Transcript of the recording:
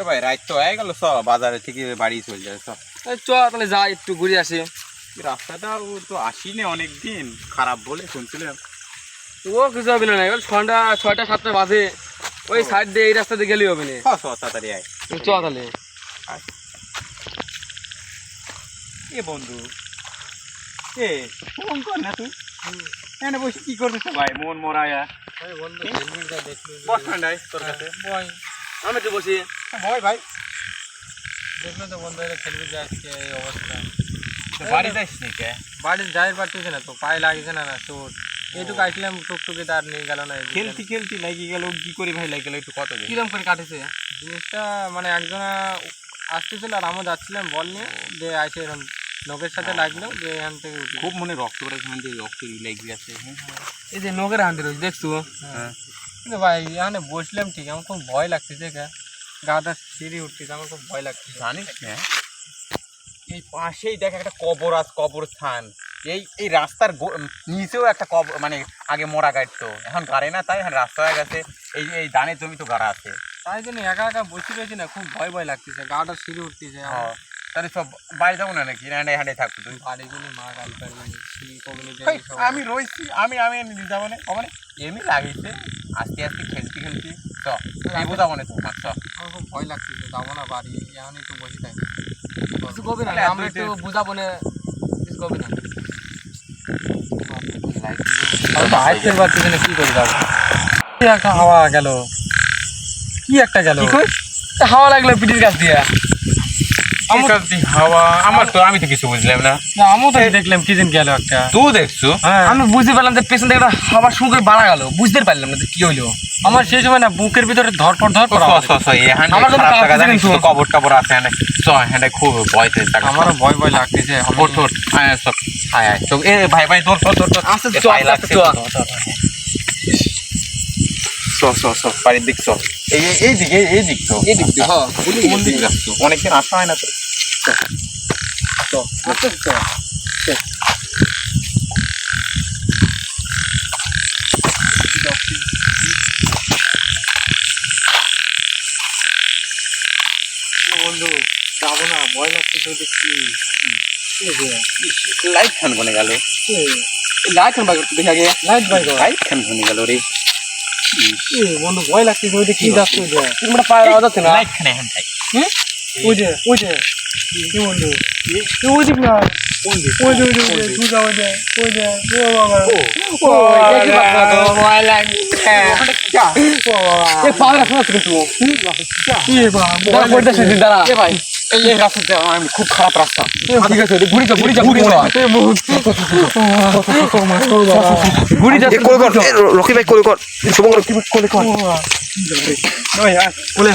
ভাই রাত তো হয়ে গেল, চ বাজারে থেকে বাড়ি চলে যায়। চ তাহলে যাই একটু ঘুরে আসি। রাস্তাটা তো আসিনি অনেকদিন, খারাপ বলে শুনছিলাম। ও কিছু হবে না, এবার সন্ধ্যা 6টা-7টা বাজে, ওই সাইড দিয়ে এই রাস্তা দিয়ে গেলেই হবে না। চ তাড়াতাড়ি আয়। চ তাহলে। এ বন্ধু, এ ফোন কর না তুই, এখানে বসে কি করতেছ ভাই? মন মরায়া বস ঠান্ডায় তোর কাছে। আমি তো বসি ভয় ভাই, দেখলো তো বন্ধু, এটা খেলবি যে আজকে এই অবস্থা। বাড়ি যাইস নি কে? বাড়ি যাই পারতেছে না তো, পায়ে লাগছে না চোট। এইটুকু আসলাম টুকটুকি, তার নিয়ে গেল না। খেলতি খেলতি লাগি গেল, কি করি ভাই লাগে গেল একটু কত কিরম করে কাটেছে জিনিসটা, মানে একজনা আসতেছিল আর আমরা যাচ্ছিলাম বল নিয়ে, যে আসে এরকম নখের সাথে লাগলো, যে এখান থেকে উঠি। খুব মনে রক্ত করে, এখান থেকে রক্ত লেগে গেছে। এই যে নখের হান্ডি রয়েছে দেখছো? কিন্তু ভাই এখানে বসলাম ঠিক, আমার খুব ভয় লাগতেছে, গাটা সিঁড়ি উঠতেছে, আমার খুব ভয় লাগতেছে। জানিস না, এই পাশেই দেখ একটা কবর আছে, কবরস্থান। এই রাস্তার নিচেও একটা কবর, মানে আগে মোড়া গাড়তো, এখন গাড়ে না, তাই এখন রাস্তা হয়ে গেছে। এই ধানের জমি তো গাড়া আছে, তাই জন্য একা একা বসে রয়েছি না, খুব ভয় ভয় লাগতেছে, গাটা সিঁড়ি উঠতেছে। তাহলে সব বাড়ি যাবো না নাকি? হাঁটে থাকবো তুই? বাড়ি গেলে মা গাল পারবে, আমি রয়েছি, আমি নিয়ে যাবো না, মানে এমনি লাগিয়েছে। আস্তে আস্তে খেলতে খেলতে চ বোঝাবো না তোমার। চ, আমার খুব ভয় লাগতেছে, যাবো না বাড়ি, এখন একটু বসে থাকি, কিছু করবি না, আমরা একটু বুঝাবো না, কিছু করবি না। কি করে যাবো? কি একটা হাওয়া গেল, কি একটা গেল, হাওয়া লাগলো পিঠির কাছ দিয়ে। হাওয়া আমার তো, আমি তো কিছু বুঝলাম না। আমিও তো দেখলাম কি দিন গেল একটা। তুই দেখছো? আমি বুঝতে পারলাম যে পেছন থেকে একটা হাওয়া শুরু করে বাড়া গেল, বুঝতে পারলাম না কি হইলো। আমার সেই সময় না বুকের ভিতরে ধরপড় কবর টবর আছে, খুব ভয় পেয়েছে, আমারও ভয় ভয় লাগতেছে। ভাই ভাই তোর বাড়ির দিক তো, এই দিক তো অনেকদিন আসা হয় না তো। বন্ধু যাবো না, ভয় লাগতেছে। লাইট খান বনে গেল, লাইট খান দেখে আগে লাইট খান বনে গেল রে বন্ধু, ভয় লাগতেছে। ওই কি যাচ্ছে, তোমরা পায়ে আওয়াজ আছে না? লাইট খান এখন তাই। ওই যে কি বন্ধু, ওই দিক না, ওই যে তুই যাও, ওই যে ও বাবা, ভয় লাগছে। খুব খারাপ রাস্তা, ঠিক আছে, ঘুরি যা রকি ভাই কোলে কর, শুভঙ্কর কোলে কর। কোলে